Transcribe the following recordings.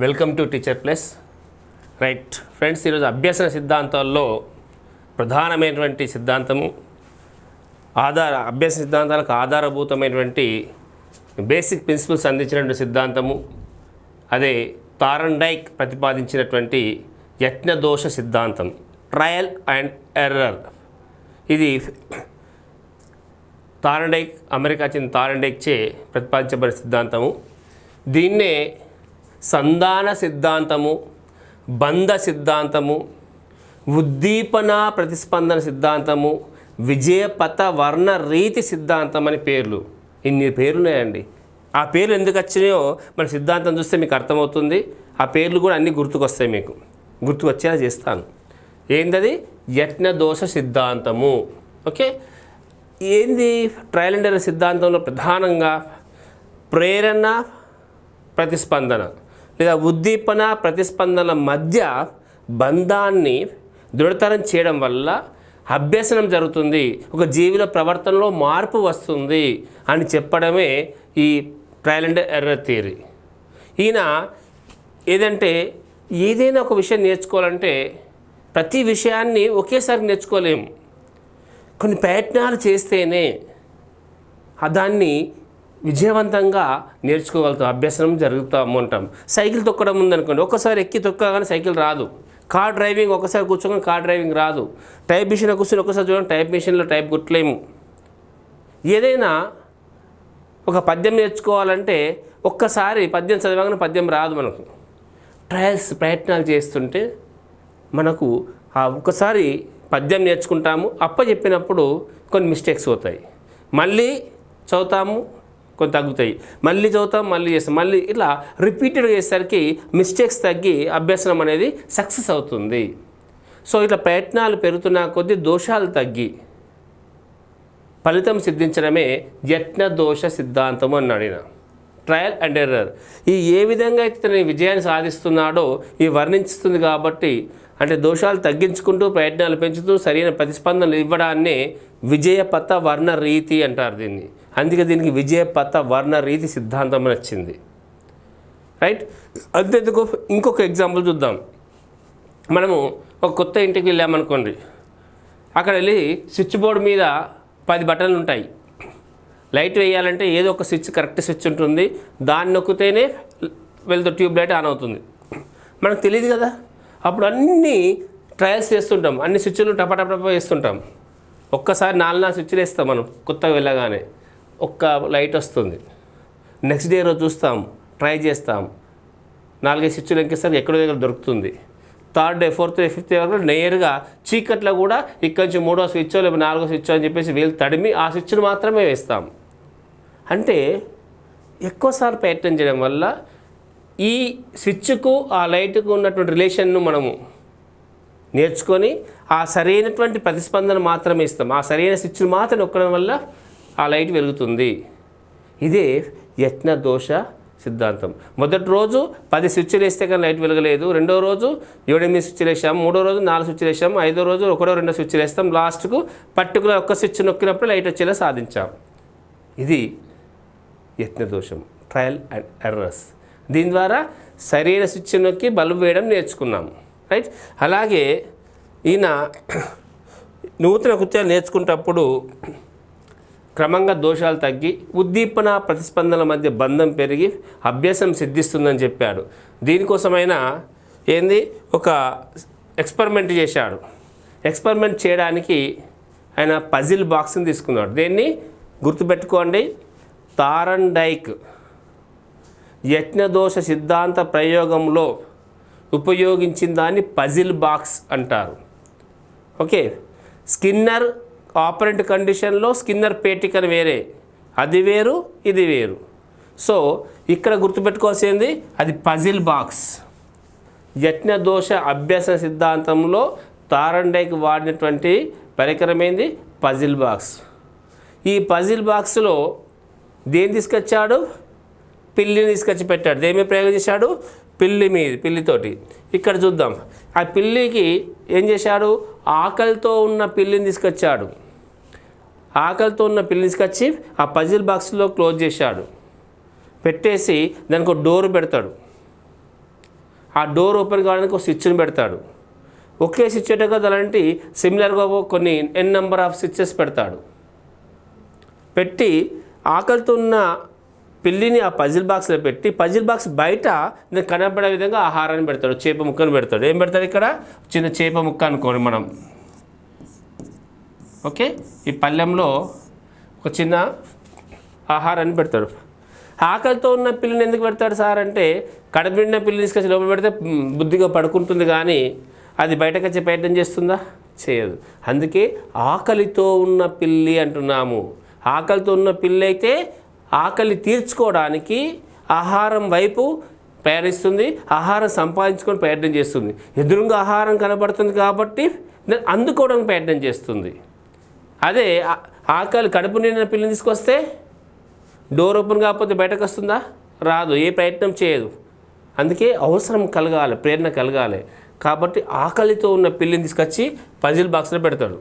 Welcome to teacher plus. Right friends, ఈరోజు అభ్యసన సిద్ధాంతాల్లో ప్రధానమైనటువంటి సిద్ధాంతము అభ్యాస సిద్ధాంతాలకు ఆధారభూతమైనటువంటి బేసిక్ ప్రిన్సిపల్స్ అందించినటువంటి సిద్ధాంతము అదే థార్న్డైక్ ప్రతిపాదించినటువంటి యజ్ఞదోష సిద్ధాంతం, ట్రయల్ అండ్ ఎర్రర్. ఇది థార్న్డైక్, అమెరికా చెందిన థార్న్డైక్ చే ప్రతిపాదించబడిన సిద్ధాంతము. దీన్నే సంధాన సిద్ధాంతము, బంధ సిద్ధాంతము, ఉద్దీపన ప్రతిస్పందన సిద్ధాంతము, విజయపథ వర్ణ రీతి సిద్ధాంతం అని పేర్లు. ఇన్ని పేర్లు ఉన్నాయండి. ఆ పేర్లు ఎందుకు వచ్చినాయో మన సిద్ధాంతం చూస్తే మీకు అర్థమవుతుంది. ఆ పేర్లు కూడా అన్నీ గుర్తుకొస్తాయి, మీకు గుర్తుకొచ్చేలా చేస్తాను. ఏందది? యజ్ఞదోష సిద్ధాంతము. ఓకే, ఏంది? ట్రయల్ అండ్ ఎర్రర్ సిద్ధాంతంలో ప్రధానంగా ప్రేరణ ప్రతిస్పందన లేదా ఉద్దీపన ప్రతిస్పందన మధ్య బంధాన్ని దృఢతరం చేయడం వల్ల అభ్యసనం జరుగుతుంది, ఒక జీవిలో ప్రవర్తనలో మార్పు వస్తుంది అని చెప్పడమే ఈ ట్రయల్ అండ్ ఎర్రర్ థియరీ. ఈయన ఏదంటే ఏదైనా ఒక విషయం నేర్చుకోవాలంటే ప్రతి విషయాన్ని ఒకేసారి నేర్చుకోలేము. కొన్ని ప్రయత్నాలు చేస్తేనే దాన్ని విజయవంతంగా నేర్చుకోగలుగుతాం, అభ్యసనం జరుగుతూ ఉంటాం. సైకిల్ తొక్కడం ఉందనుకోండి, ఒక్కసారి ఎక్కి తొక్కగానే సైకిల్ రాదు. కార్ డ్రైవింగ్ ఒకసారి కూర్చోగానే కార్ డ్రైవింగ్ రాదు. టైప్ మిషన్లో కూర్చొని ఒకసారి చూడండి, టైప్ మిషన్లో టైప్ కొట్టలేము. ఏదైనా ఒక పద్యం నేర్చుకోవాలంటే ఒక్కసారి పద్యం చదవగానే పద్యం రాదు మనకు. ప్రయత్నాలు చేస్తుంటే మనకు ఒకసారి పద్యం నేర్చుకుంటాము, చెప్పినప్పుడు కొన్ని మిస్టేక్స్ అవుతాయి, మళ్ళీ చదువుతాము, కొన్ని తగ్గుతాయి, మళ్ళీ చదువుతాం, మళ్ళీ చేస్తాం, మళ్ళీ ఇట్లా రిపీటెడ్గా చేసేసరికి మిస్టేక్స్ తగ్గి అభ్యసనం అనేది సక్సెస్ అవుతుంది. సో ఇట్లా ప్రయత్నాలు పెరుగుతున్న కొద్దీ దోషాలు తగ్గి ఫలితం సిద్ధించడమే యజ్ఞదోష సిద్ధాంతం అన్నాడు ఈయన. ట్రయల్ అండ్ ఎర్రర్ ఏ విధంగా అయితే తన విజయాన్ని సాధిస్తున్నాడో వర్ణిస్తుంది. కాబట్టి అంటే దోషాలు తగ్గించుకుంటూ ప్రయత్నాలు పెంచుతూ సరైన ప్రతిస్పందనలు ఇవ్వడాన్నే విజయపథ వర్ణ రీతి అంటారు దీన్ని. అందుకే దీనికి విజయపథ వర్ణ రీతి సిద్ధాంతం అని వచ్చింది. రైట్, అంతేందుకు ఇంకొక ఎగ్జాంపుల్ చూద్దాం. మనము ఒక కొత్త ఇంటికి వెళ్ళామనుకోండి, అక్కడ వెళ్ళి స్విచ్ బోర్డు మీద 10 బటన్లు ఉంటాయి. లైట్ వేయాలంటే ఏదో ఒక స్విచ్, కరెక్ట్ స్విచ్ ఉంటుంది, దాన్ని నొక్కితేనే వెళ్తే ట్యూబ్ లైట్ ఆన్ అవుతుంది. మనకు తెలియదు కదా, అప్పుడు అన్నీ ట్రయల్స్ చేస్తుంటాం, అన్ని స్విచ్లు టపటప వేస్తుంటాం. ఒక్కసారి 4 స్విచ్లు వేస్తాం మనం కొత్తగా వెళ్ళగానే, ఒక్క లైట్ వస్తుంది. నెక్స్ట్ డే రోజు చూస్తాం, ట్రై చేస్తాం, 4 స్విచ్లు ఎక్కేసరికి ఎక్కడో దగ్గర దొరుకుతుంది. Third day, fourth day, fifth day వరకు నేరుగా చీకట్లో కూడా ఇక్కడి నుంచి 3వ స్విచ్చో లేదా 4వ స్విచ్చో అని చెప్పేసి వీళ్ళు తడిమి ఆ స్విచ్ను మాత్రమే వేస్తాం. అంటే ఎక్కువసార్లు ప్రయత్నం చేయడం వల్ల ఈ స్విచ్కు ఆ లైట్కు ఉన్నటువంటి రిలేషన్ను మనము నేర్చుకొని ఆ సరైనటువంటి ప్రతిస్పందన మాత్రమే ఇస్తాం. ఆ సరైన స్విచ్ను మాత్రం నొక్కడం వల్ల ఆ లైట్ వెలుగుతుంది. ఇదే యజ్ఞదోష సిద్ధాంతం. మొదటి రోజు 10 స్విచ్లు వేస్తే కానీ లైట్ వెలగలేదు, రెండో రోజు 7-8 స్విచ్లు వేసాము, మూడో రోజు 4 స్విచ్లు వేసాము, 5వ రోజు 1-2 స్విచ్లు వేస్తాం, లాస్ట్కు పర్టికులర్ ఒక్క స్విచ్ నొక్కినప్పుడు లైట్ వచ్చేలా సాధించాం. ఇది యజ్ఞదోషం, ట్రయల్ అండ్ ఎర్రర్స్. దీని ద్వారా సరైన స్విచ్ నొక్కి బల్బు వేయడం నేర్చుకున్నాము. రైట్, అలాగే ఈయన నూతన కృత్యాలు నేర్చుకునేటప్పుడు క్రమంగా దోషాలు తగ్గి ఉద్దీపన ప్రతిస్పందనల మధ్య బంధం పెరిగి అభ్యాసం సిద్ధిస్తుందని చెప్పాడు. దీనికోసమైనా ఒక ఎక్స్పెరిమెంట్ చేశాడు. ఎక్స్పెరిమెంట్ చేయడానికి ఆయన పజిల్ బాక్స్ని తీసుకున్నాడు. దీన్ని గుర్తుపెట్టుకోండి, థార్న్డైక్ యజ్ఞదోష సిద్ధాంత ప్రయోగంలో ఉపయోగించిన దాన్ని పజిల్ బాక్స్ అంటారు. ఓకే, స్కిన్నర్ ఆపరెంట్ కండిషన్లో స్కిన్నర్ పేటికను వేరే, అది వేరు ఇది వేరు. సో ఇక్కడ గుర్తుపెట్టుకోవాల్సింది అది పజిల్ బాక్స్. యజ్ఞదోష అభ్యాస సిద్ధాంతంలో థార్న్డైక్ వాడినటువంటి పరికరమైంది పజిల్ బాక్స్. ఈ పజిల్ బాక్స్లో దేన్ని తీసుకొచ్చాడు? పిల్లిని తీసుకొచ్చి పెట్టాడు. దేని మీద ప్రయోగం చేశాడు? పిల్లితోటి. ఇక్కడ చూద్దాం, ఆ పిల్లికి ఏం చేశాడు? ఆకలితో ఉన్న పిల్లిని తీసుకొచ్చాడు. ఆకలితో ఉన్న పిల్లిని తీసుకొచ్చి ఆ పజిల్ బాక్స్లో క్లోజ్ చేశాడు. పెట్టేసి దానికి ఒక డోర్ పెడతాడు. ఆ డోర్ ఓపెన్ కావడానికి ఒక స్విచ్ని పెడతాడు. ఒకే స్విచ్ కదా అలాంటి సిమిలర్గా కొన్ని n నెంబర్ ఆఫ్ స్విచ్చెస్ పెడతాడు. పెట్టి ఆకలితో ఉన్న పిల్లిని ఆ పజిల్ బాక్స్లో పెట్టి పజిల్ బాక్స్ బయట కనపడే విధంగా ఆహారాన్ని పెడతాడు. చేప ముక్కను పెడతాడు. ఏం పెడతాడు ఇక్కడ? చిన్న చేప ముక్క అనుకోండి మనం. ఓకే, ఈ పళ్ళెంలో ఒక చిన్న ఆహారాన్ని పెడతాడు. ఆకలితో ఉన్న పిల్లిని ఎందుకు పెడతాడు సార్ అంటే, కడుపు నిండిన పిల్లిని తీసుకొచ్చి లోపల పెడితే బుద్ధిగా పడుకుంటుంది, కానీ అది బయటకు వచ్చే ప్రయత్నం చేస్తుందా? చేయదు. అందుకే ఆకలితో ఉన్న పిల్లి అంటున్నాము. ఆకలితో ఉన్న పిల్లి అయితే ఆకలి తీర్చుకోవడానికి ఆహారం వైపు ప్రయాణిస్తుంది, ఆహారం సంపాదించుకొని ప్రయత్నం చేస్తుంది. ఎదురుగా ఆహారం కనబడుతుంది కాబట్టి అందుకోవడానికి ప్రయత్నం చేస్తుంది. అదే ఆకలి కడుపు నిండిన పిల్లిని తీసుకొస్తే డోర్ ఓపెన్ కాకపోతే బయటకు వస్తుందా? రాదు. ఏ ప్రయత్నం చేయదు. అందుకే అవసరం కలగాలి, ప్రేరణ కలగాలి. కాబట్టి ఆకలితో ఉన్న పిల్లిని తీసుకొచ్చి పజిల్ బాక్స్లో పెడతాడు.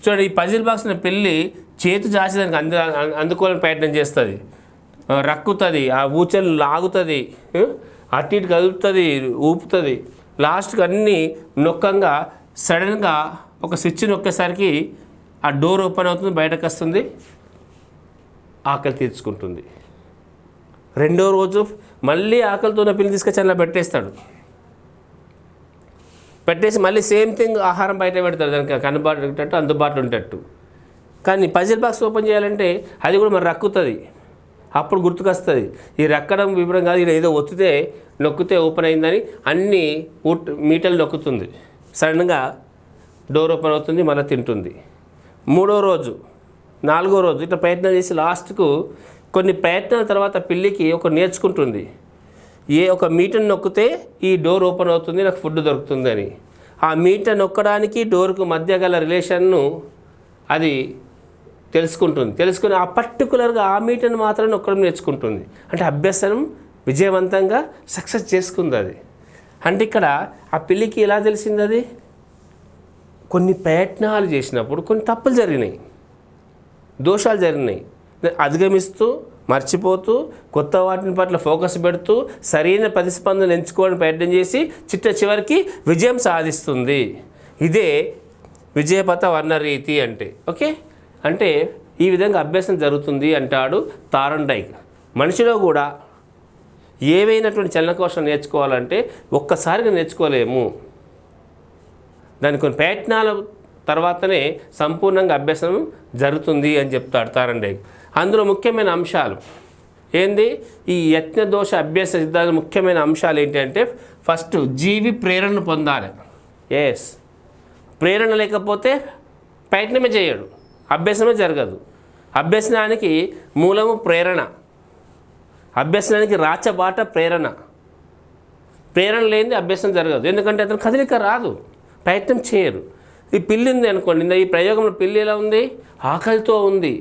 చూడండి, ఈ పజిల్ బాక్స్లో పిల్లి చేతి జాచేదానికి అందుకోవాలని ప్రయత్నం చేస్తుంది, రక్కుతుంది, ఆ ఊచలు లాగుతుంది, అటు ఇటు కదులుతుంది, ఊపుతుంది. లాస్ట్కి అన్నీ నొక్కంగా సడన్గా ఒక స్విచ్ నొక్కేసరికి ఆ డోర్ ఓపెన్ అవుతుంది, బయటకు వస్తుంది, ఆకలి తీర్చుకుంటుంది. రెండో రోజు మళ్ళీ ఆకలితో ఉన్న పిల్లి తీసుకొచ్చి అలా పెట్టేస్తాడు. పెట్టేసి మళ్ళీ సేమ్ థింగ్ ఆహారం బయట పెడతాడు, దానికి కనబడేటట్టు అందుబాటులో ఉండేటట్టు. కానీ పజిల్ బాక్స్ ఓపెన్ చేయాలంటే అది కూడా మరి రక్కుతుంది. అప్పుడు గుర్తుకొస్తుంది, ఈ రక్కడం వివరం కాదు, ఇది ఏదో ఒత్తితే నొక్కితే ఓపెన్ అయిందని అన్ని మీటర్లు నొక్కుతుంది. సడన్గా డోర్ ఓపెన్ అవుతుంది, మళ్ళీ తింటుంది. మూడో రోజు, నాలుగో రోజు ఇట్లా ప్రయత్నం చేసి లాస్ట్కు కొన్ని ప్రయత్నాల తర్వాత పిల్లికి ఒక నేర్చుకుంటుంది, ఏ ఒక మీటర్ నొక్కితే ఈ డోర్ ఓపెన్ అవుతుంది, నాకు ఫుడ్ దొరుకుతుంది అని. ఆ మీటర్ నొక్కడానికి డోర్కు మధ్య గల రిలేషన్ను అది తెలుసుకుని ఆ పర్టికులర్గా ఆ మీటర్ని మాత్రం నొక్కడం నేర్చుకుంటుంది. అంటే అభ్యసనం విజయవంతంగా సక్సెస్ చేసుకుంది అది. అంటే ఇక్కడ ఆ పిల్లికి ఎలా తెలిసింది? అది కొన్ని ప్రయత్నాలు చేసినప్పుడు కొన్ని తప్పులు జరిగినాయి, దోషాలు జరిగినాయి. అధిగమిస్తూ మర్చిపోతూ కొత్త వాటిని పట్ల ఫోకస్ పెడుతూ సరైన ప్రతిస్పందన ఎంచుకోవడానికి ప్రయత్నం చేసి చివరికి విజయం సాధిస్తుంది. ఇదే విజయపథ వర్ణరీతి అంటే. ఓకే, అంటే ఈ విధంగా అభ్యాసం జరుగుతుంది అంటాడు థార్న్డైక్. మనిషిలో కూడా ఏవైనటువంటి చలనకోశం నేర్చుకోవాలంటే ఒక్కసారిగా నేర్చుకోలేము, దానికి కొన్ని ప్రయత్నాల తర్వాతనే సంపూర్ణంగా అభ్యాసం జరుగుతుంది అని చెప్తాడు థార్న్డైక్. అందులో ముఖ్యమైన అంశాలు ఏంది? ఈ యత్న దోష అభ్యాస సిద్ధాంత ముఖ్యమైన అంశాలు ఏంటంటే, ఫస్ట్ జీవి ప్రేరణ పొందాలి. ఎస్, ప్రేరణ లేకపోతే ప్రయత్నమే చేయడు, అభ్యసనమే జరగదు. అభ్యసనానికి మూలము ప్రేరణ, అభ్యసనానికి రాచబాట ప్రేరణ. ప్రేరణ లేనిది అభ్యసనం జరగదు, ఎందుకంటే అతను కదలిక రాదు, ప్రయత్నం చేయరు. ఈ పిల్లి ఉంది అనుకోండి, ఈ ప్రయోగంలో పిల్లి ఎలా ఉంది? ఆకలితో ఉంది.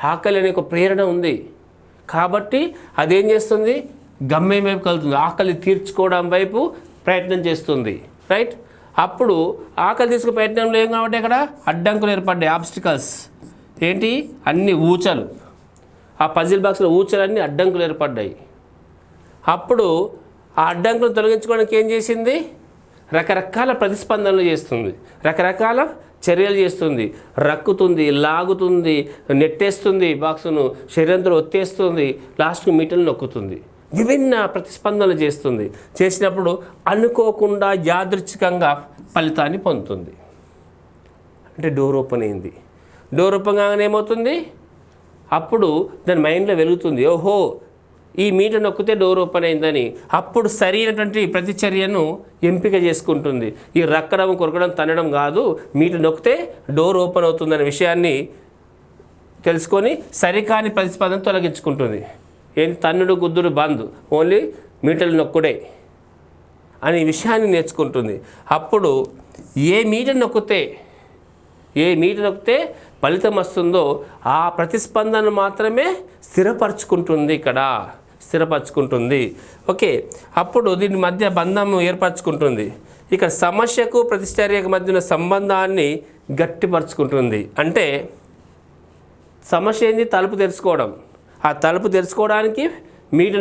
ఆకలి అనే ఒక ప్రేరణ ఉంది కాబట్టి అదేం చేస్తుంది? గమ్యం వైపు కలుగుతుంది, ఆకలి తీర్చుకోవడం వైపు ప్రయత్నం చేస్తుంది. రైట్? అప్పుడు ఆకలి తీసుకునే ప్రయత్నంలో ఏం కాబట్టి ఇక్కడ అడ్డంకులు ఏర్పడ్డాయి, ఆబ్స్టికల్స్. ఏంటి? అన్ని ఊచలు, ఆ పజిల్ బాక్స్లో ఊచలన్నీ అడ్డంకులు ఏర్పడ్డాయి. అప్పుడు ఆ అడ్డంకులు తొలగించుకోవడానికి ఏం చేసింది? రకరకాల ప్రతిస్పందనలు చేస్తుంది, రకరకాల చర్యలు చేస్తుంది, రక్కుతుంది, లాగుతుంది, నెట్టేస్తుంది, బాక్సును శరీరంతో ఒత్తేస్తుంది, లాస్ట్కి మీటర్లు నొక్కుతుంది, విభిన్న ప్రతిస్పందనలు చేస్తుంది. చేసినప్పుడు అనుకోకుండా యాదృచ్ఛికంగా ఫలితాన్ని పొందుతుంది. అంటే డోర్ ఓపెన్ అయింది. డోర్ ఓపెన్ కాగానే ఏమవుతుంది? అప్పుడు దాని మైండ్లో వెలుగుతుంది, ఓహో ఈ మీటర్ నొక్కితే డోర్ ఓపెన్ అయిందని. అప్పుడు సరైనటువంటి ప్రతిచర్యను ఎంపిక చేసుకుంటుంది. ఈ రక్కడం, కొరకడం, తన్నడం కాదు, మీటర్ నొక్కితే డోర్ ఓపెన్ అవుతుందనే విషయాన్ని తెలుసుకొని సరికాని ప్రతిస్పందన తొలగించుకుంటుంది. ఏంటి? తన్నుడు గుద్దుడు బంద్, ఓన్లీ మీటర్లు నొక్కుడే అనే విషయాన్ని నేర్చుకుంటుంది. అప్పుడు ఏ మీటర్ నొక్కితే ఫలితం వస్తుందో ఆ ప్రతిస్పందన మాత్రమే స్థిరపరచుకుంటుంది. ఓకే, అప్పుడు దీని మధ్య బంధం ఏర్పరచుకుంటుంది. ఇక సమస్యకు ప్రతిచర్యకు మధ్య ఉన్న సంబంధాన్ని గట్టిపరుచుకుంటుంది. అంటే సమస్య ఏంది? తలుపు తెరుచుకోవడం. ఆ తలుపు తెరుచుకోవడానికి మీట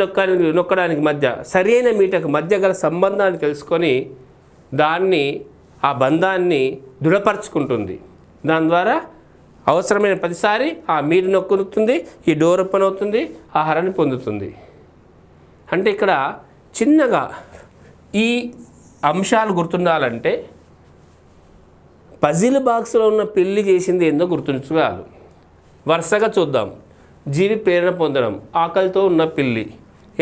నొక్కడానికి మధ్య సరైన మీటకు మధ్య గల సంబంధాన్ని తెలుసుకొని దాన్ని ఆ బంధాన్ని దృఢపరచుకుంటుంది. దాని ద్వారా అవసరమైన ప్రతిసారి ఆ మీట నొక్కుతుంది, ఈ డోర్ ఓపెన్ అవుతుంది, ఆహారాన్ని పొందుతుంది. అంటే ఇక్కడ చిన్నగా ఈ అంశాలు గుర్తుండాలంటే పజిల్ బాక్స్లో ఉన్న పిల్లి చేసింది ఏందో గుర్తుంచుకోవాలి. వరుసగా చూద్దాం. జీవి ప్రేరణ పొందడం. ఆకలితో ఉన్న పిల్లి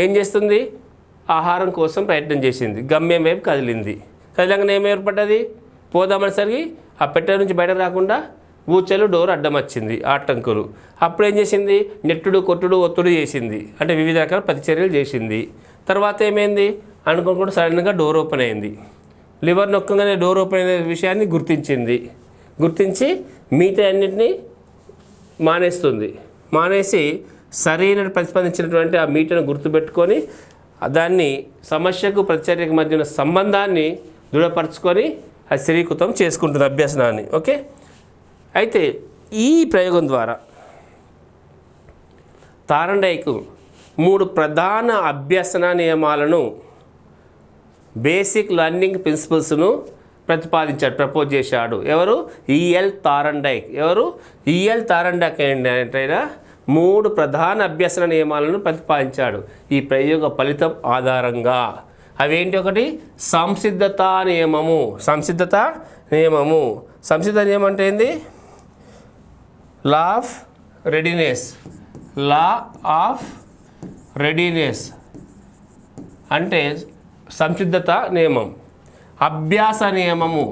ఏం చేస్తుంది? ఆహారం కోసం ప్రయత్నం చేసింది, గమ్యం వైపు కదిలింది. కదిలంగానే ఏం ఏర్పడ్డది? పోదామనేసరికి ఆ పెట్టె నుంచి బయట రాకుండా ఊచలు డోర్ అడ్డం వచ్చింది, ఆటంకులు. అప్పుడు ఏం చేసింది? నెట్టుడు, కొట్టుడు, ఒత్తుడు చేసింది, అంటే వివిధ రకాల ప్రతిచర్యలు చేసింది. తర్వాత ఏమైంది? అనుకోకుండా సడన్గా డోర్ ఓపెన్ అయింది. లివర్ నొక్కగానే డోర్ ఓపెన్ అయిన విషయాన్ని గుర్తించి మిగతా అన్నింటినీ మానేసి సరైన ప్రతిస్పందించినటువంటి ఆ మీటను గుర్తుపెట్టుకొని దాన్ని సమస్యకు ప్రతిచర్యకు మధ్య ఉన్న సంబంధాన్ని దృఢపరచుకొని అది స్థిరీకృతం చేసుకుంటుంది అభ్యసనాన్ని. ఓకే, అయితే ఈ ప్రయోగం ద్వారా థార్న్డైక్ 3 ప్రధాన అభ్యసన నియమాలను, బేసిక్ లెర్నింగ్ ప్రిన్సిపల్స్ను ప్రపోజ్ చేశాడు. ఎవరు? EL Thorndike. ఏంటైనా 3 ప్రధాన అభ్యసన నియమాలను ప్రతిపాదించాడు ఈ ప్రయోగ ఫలితం ఆధారంగా. అవేంటి? ఒకటి సంసిద్ధతా నియమము. సంసిద్ధత నియమం అంటే ఏంది? లా ఆఫ్ రెడీనెస్ అంటే సంసిద్ధత నియమం. అభ్యాస నియమము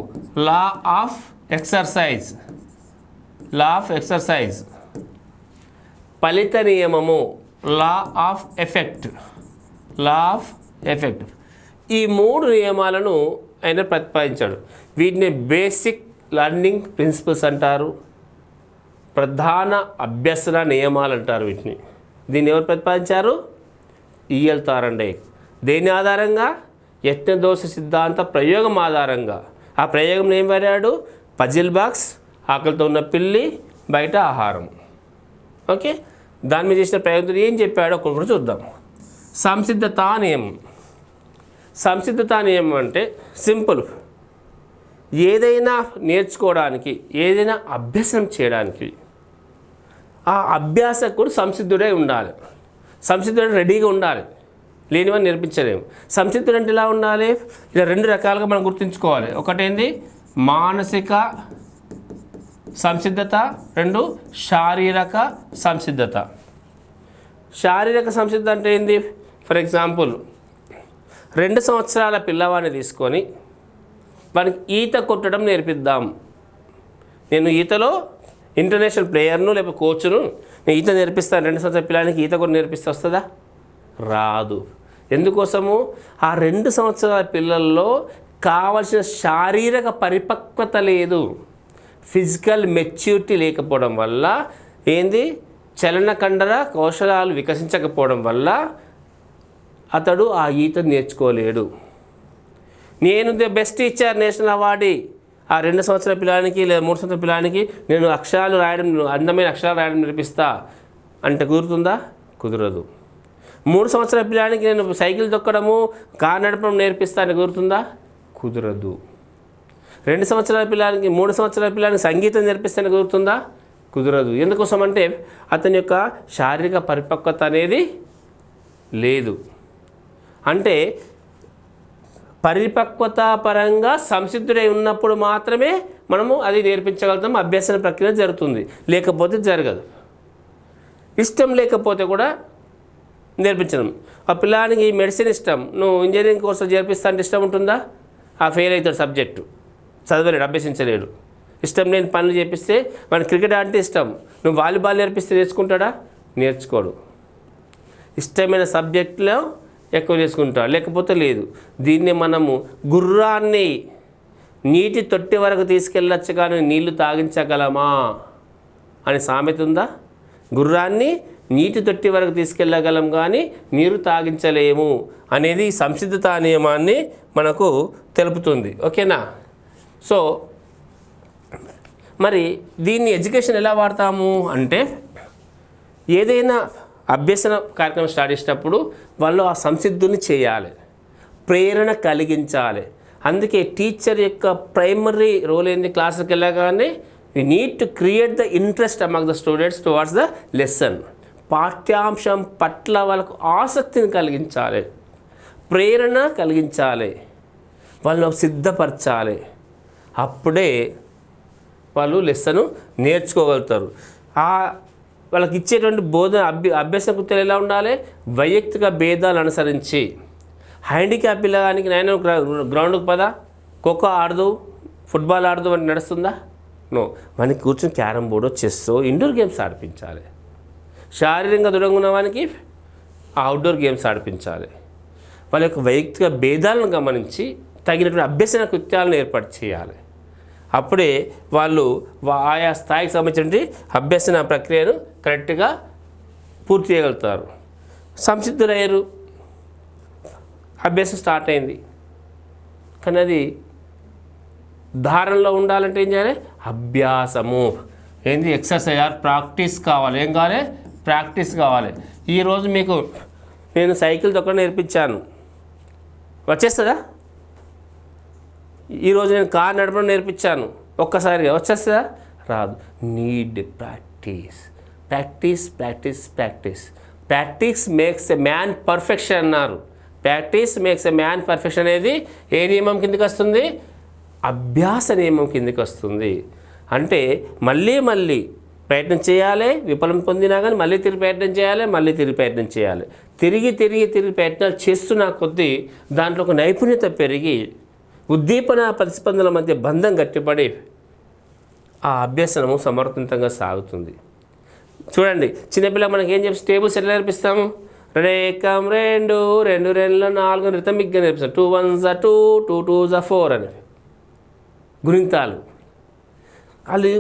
లా ఆఫ్ ఎక్సర్సైజ్. ఫలిత నియమము లా ఆఫ్ ఎఫెక్ట్. ఈ 3 నియమాలను ఆయన ప్రతిపాదించాడు. వీటిని బేసిక్ లెర్నింగ్ ప్రిన్సిపల్స్ అంటారు, ప్రధాన అభ్యసన నియమాలు అంటారు వీటిని. దీన్ని ఎవరు ప్రతిపాదించారు? EL Thorndike. దేని ఆధారంగా? యజ్ఞదోష సిద్ధాంత ప్రయోగం ఆధారంగా. ఆ ప్రయోగం ఏం వాడాడు? పజిల్ బాక్స్, ఆకలితో ఉన్న పిల్లి, బయట ఆహారం. ఓకే, దాని మీద చేసిన ప్రయోగం ఏం చెప్పాడో ఒకటి చూద్దాం. సంసిద్ధతా నియమం అంటే సింపుల్. ఏదైనా నేర్చుకోవడానికి, ఏదైనా అభ్యాసం చేయడానికి ఆ అభ్యాసకుడు సంసిద్ధుడై ఉండాలి. రెడీగా ఉండాలి. లేనివని నేర్పించలేము. సంసిద్ధుడు అంటే ఎలా ఉండాలి? ఇలా 2 రకాలుగా మనం గుర్తుంచుకోవాలి. ఒకటేంది? మానసిక సంసిద్ధత, 2 శారీరక సంసిద్ధత. శారీరక సంసిద్ధత అంటే ఏంది? ఫర్ ఎగ్జాంపుల్ 2 సంవత్సరాల పిల్లవాడిని తీసుకొని వానికి ఈత కొట్టడం నేర్పిద్దాం. నేను ఈతలో ఇంటర్నేషనల్ ప్లేయర్ను లేకపోతే కోచ్ను, నేను ఈత నేర్పిస్తాను. 2 సంవత్సరాల పిల్లానికి ఈత కూడా నేర్పిస్తే వస్తుందా? రాదు. ఎందుకోసము? ఆ 2 సంవత్సరాల పిల్లల్లో కావలసిన శారీరక పరిపక్వత లేదు, ఫిజికల్ మెచ్యూరిటీ లేకపోవడం వల్ల ఏంది? చలన కండర కౌశలాలు వికసించకపోవడం వల్ల అతడు ఆ ఈత నేర్చుకోలేడు. నేను the best teacher, national award ఆ 2 సంవత్సరాల పిల్లానికి లేదా 3 సంవత్సరాల పిల్లానికి నేను అందమైన అక్షరాలు రాయడం నేర్పిస్తా అంటే కుదురుతుందా? కుదరదు. 3 సంవత్సరాల పిల్లానికి నేను సైకిల్ తొక్కడము, కారు నడపడం నేర్పిస్తాను కుదురుతుందా? కుదరదు. 2 సంవత్సరాల పిల్లానికి 3 సంవత్సరాల పిల్లానికి సంగీతం నేర్పిస్తాను కుదురుతుందా? కుదరదు. ఎందుకోసం అంటే అతని యొక్క శారీరక పరిపక్వత అనేది లేదు. అంటే పరిపక్వత పరంగా సంసిద్ధుడై ఉన్నప్పుడు మాత్రమే మనము అది నేర్పించగలుగుతాం, అభ్యసన ప్రక్రియ జరుగుతుంది, లేకపోతే జరగదు. ఇష్టం లేకపోతే కూడా నేర్పించడం. ఆ పిల్లానికి మెడిసిన్ ఇష్టం, నువ్వు ఇంజనీరింగ్ కోర్సులు చేర్పిస్తా అంటే ఇష్టం ఉంటుందా? ఆ ఫెయిల్ అవుతాడు, సబ్జెక్టు చదవలేడు, అభ్యసించలేడు. ఇష్టం లేని పనులు చేపిస్తే, వాడికి క్రికెట్ అంటే ఇష్టం, నువ్వు వాలీబాల్ నేర్పిస్తే నేర్చుకుంటాడా? నేర్చుకోడు. ఇష్టమైన సబ్జెక్టులో ఎక్కువ నేర్చుకుంటాడు, లేకపోతే లేదు. దీన్ని మనము గుర్రాన్ని నీటి తొట్టి వరకు తీసుకెళ్ళచ్చు కానీ నీళ్లు తాగించగలమా అని సామెత ఉందా? గుర్రాన్ని నీటి తొట్టి వరకు తీసుకెళ్ళగలం కానీ నీరు తాగించలేము అనేది సంసిద్ధతా నియమాన్ని మనకు తెలుపుతుంది. ఓకేనా? సో మరి దీన్ని ఎడ్యుకేషన్ ఎలా వాడతాము అంటే, ఏదైనా అభ్యసన కార్యక్రమం స్టార్ట్ చేసేటప్పుడు వాళ్ళు ఆ సంసిద్ధుని చేయాలి, ప్రేరణ కలిగించాలి. అందుకే టీచర్ యొక్క ప్రైమరీ రోల్ ఏంటి? క్లాసుకి వెళ్ళగానే you need to create the interest among the students towards the lesson. పాఠ్యాంశం పట్ల వాళ్ళకు ఆసక్తిని కలిగించాలి, ప్రేరణ కలిగించాలి, వాళ్ళను సిద్ధపరచాలి. అప్పుడే వాళ్ళు లెసను నేర్చుకోగలుగుతారు. వాళ్ళకి ఇచ్చేటువంటి బోధన అభ్యాస కృత్యాలు ఎలా ఉండాలి? వైయక్తిక భేదాలు అనుసరించి. హ్యాండిక్యాప్ పిల్లగానికి నేను గ్రౌండ్కి పదా, ఖోఖో ఆడదు, ఫుట్బాల్ ఆడదు అని నడుస్తుందా? నో. మనకి కూర్చొని carrom board, chess, indoor games ఆడిపించాలి. శారీరకంగా దృఢంగా ఉన్న వానికి అవుట్డోర్ గేమ్స్ ఆడిపించాలి. వాళ్ళ యొక్క వైయక్తిక భేదాలను గమనించి తగినటువంటి అభ్యసన కృత్యాలను ఏర్పాటు చేయాలి. అప్పుడే వాళ్ళు ఆయా స్థాయికి సంబంధించిన అభ్యసన ప్రక్రియను కరెక్ట్గా పూర్తి చేయగలుగుతారు. సంసిద్ధులయ్యారు, అభ్యాసం స్టార్ట్ అయింది, కానీ అది ధారణలో ఉండాలంటే ఏం చేయాలి? అభ్యాసము ఏంది? ఎక్సర్సైజ్ ఆర్ ప్రాక్టీస్ కావాలి. ఏం కావాలి? ప్రాక్టీస్ కావాలి. ఈరోజు మీకు నేను సైకిల్ తొక్కడం నేర్పించాను, వచ్చేస్తుందా? ఈరోజు నేను కార్ నడపడం నేర్పించాను, ఒక్కసారిగా వచ్చేస్తుందా? రాదు. Need practice, practice, practice, practice. Practice makes a man perfection అన్నారు. Practice makes a man perfection అనేది ఏ నియమం కిందకి వస్తుంది? అభ్యాస నియమం కిందకి వస్తుంది. అంటే మళ్ళీ మళ్ళీ ప్రయత్నం చేయాలి, విఫలం పొందినా కానీ మళ్ళీ తిరిగి ప్రయత్నం చేయాలి, మళ్ళీ తిరిగి ప్రయత్నం చేయాలి. తిరిగి ప్రయత్నాలు చేస్తున్న కొద్దీ దాంట్లో ఒక నైపుణ్యత పెరిగి ఉద్దీపన ప్రతిస్పందనల మధ్య బంధం గట్టిపడి ఆ అభ్యసనము సమర్థవంతంగా సాగుతుంది. చూడండి, చిన్నపిల్ల మనకి ఏం చెప్పి టేబుల్స్ ఎట్లా నేర్పిస్తాము? రేకం 2, 2 2 4 రిథమిక్గా నేర్పిస్తాం. 2 1s 2, 2 2s 4 అని గుణింతాలు. వాళ్ళు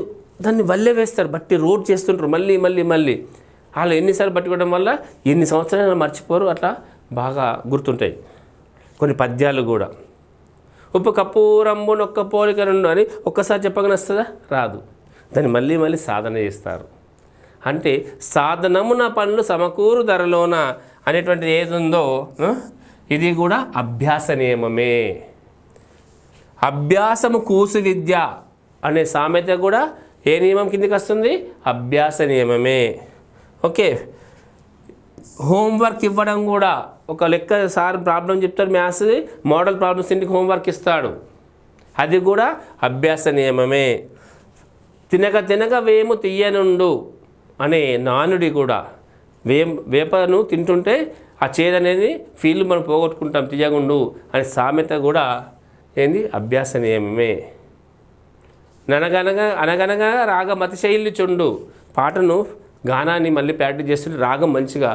దాన్ని వల్లే వేస్తారు, బట్టి రోడ్ చేస్తుంటారు మళ్ళీ మళ్ళీ మళ్ళీ. వాళ్ళు ఎన్నిసార్లు పట్టుకోవడం వల్ల ఎన్ని సంవత్సరాలు మర్చిపోరు, అట్లా బాగా గుర్తుంటాయి. కొన్ని పద్యాలు కూడా ఉప్పు కప్పూరంబు నొక్క పోలిక 2 అని ఒక్కసారి చెప్పగానే వస్తుందా? రాదు. దాన్ని మళ్ళీ మళ్ళీ సాధన చేస్తారు. అంటే సాధనమున పనులు సమకూరు ధరలోన అనేటువంటిది ఏది ఉందో ఇది కూడా అభ్యాస నియమమే. అభ్యాసము కూసు విద్య అనే సామెత కూడా ఏ నియమం కిందకి వస్తుంది? అభ్యాస నియమమే. ఓకే. హోంవర్క్ ఇవ్వడం కూడా ఒక లెక్క సార్ ప్రాబ్లం చెప్తారు, మ్యాథ్స్ మోడల్ ప్రాబ్లమ్స్ ఇంటికి హోంవర్క్ ఇస్తాడు, అది కూడా అభ్యాస నియమమే. తినక వేము తీయనుండు అనే నానుడి కూడా వేపను తింటుంటే ఆ చేదనేది ఫీల్ మనం పోగొట్టుకుంటాం, తీయగుండు అనే సామెత కూడా ఏంది? అభ్యాస నియమమే. అనగనగా రాగం అతిశైలి చుండు, పాటను గానాన్ని మళ్ళీ ప్రాక్టీస్ చేస్తుంటే రాగం మంచిగా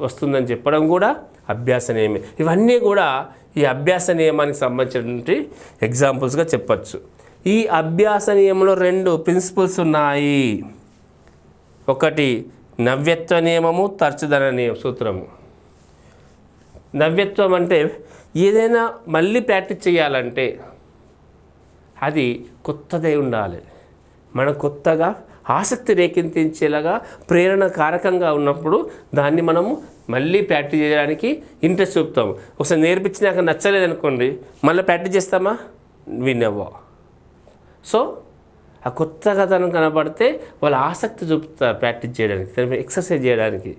వస్తుందని చెప్పడం కూడా అభ్యాస నియమే. ఇవన్నీ కూడా ఈ అభ్యాస నియమానికి సంబంధించినటువంటి ఎగ్జాంపుల్స్గా చెప్పచ్చు. ఈ అభ్యాస నియమంలో 2 ప్రిన్సిపల్స్ ఉన్నాయి. ఒకటి నవ్యత్వ నియమము, తరచుదన సూత్రము. నవ్యత్వం అంటే ఏదైనా మళ్ళీ ప్రాక్టీస్ చేయాలంటే అది కొత్తదై ఉండాలి, మనం కొత్తగా ఆసక్తి రేకెత్తించేలాగా ప్రేరణ కారకంగా ఉన్నప్పుడు దాన్ని మనము మళ్ళీ ప్రాక్టీస్ చేయడానికి ఇంట్రెస్ట్ చూపుతాము. ఒకసారి నేర్పించినాక నచ్చలేదనుకోండి, మళ్ళీ ప్రాక్టీస్ చేస్తామా? వినవ్వ. సో ఆ కొత్తగా తనం కనబడితే వాళ్ళు ఆసక్తి చూపుతారు ప్రాక్టీస్ చేయడానికి, ఎక్సర్సైజ్ చేయడానికి.